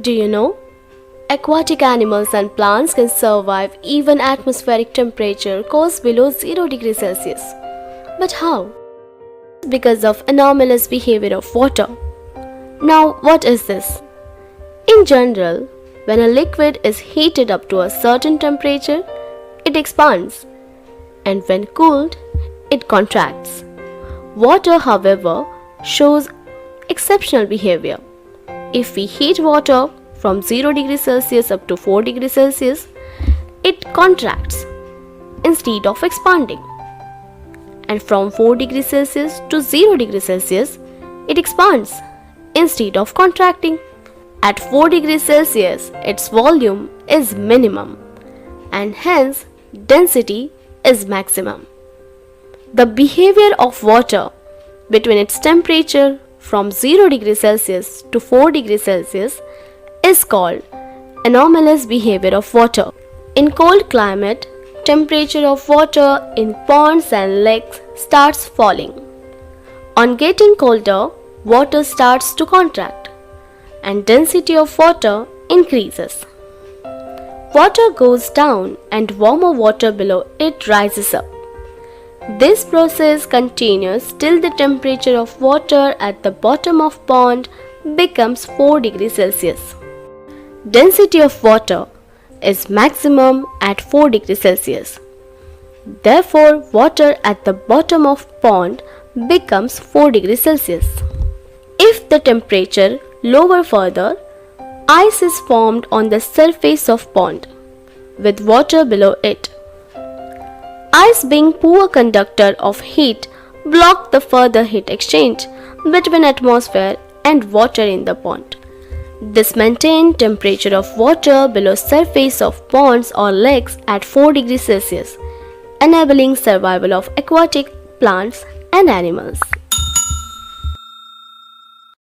Do you know? Aquatic animals and plants can survive even atmospheric temperature goes below 0 degrees Celsius. But how? Because of anomalous behavior of water. Now, what is this? In general, when a liquid is heated up to a certain temperature, it expands, and when cooled, it contracts. Water, however, shows exceptional behavior. If we heat water from 0 degrees Celsius up to 4 degrees Celsius, it contracts instead of expanding. And from 4 degrees Celsius to 0 degrees Celsius, it expands instead of contracting. At 4 degrees Celsius, its volume is minimum and hence density is maximum. The behavior of water between its temperature from 0 degrees Celsius to 4 degrees Celsius is called anomalous behavior of water. In cold climate, temperature of water in ponds and lakes starts falling. On getting colder, water starts to contract and density of water increases. Water goes down and warmer water below it rises up. This process continues till the temperature of water at the bottom of pond becomes 4 degrees Celsius. Density of water is maximum at 4 degrees Celsius. Therefore, water at the bottom of pond becomes 4 degrees Celsius. If the temperature lower further, ice is formed on the surface of pond with water below it. Ice, being poor conductor of heat, block the further heat exchange between atmosphere and water in the pond. This maintains temperature of water below surface of ponds or lakes at 4 degrees Celsius, enabling survival of aquatic plants and animals.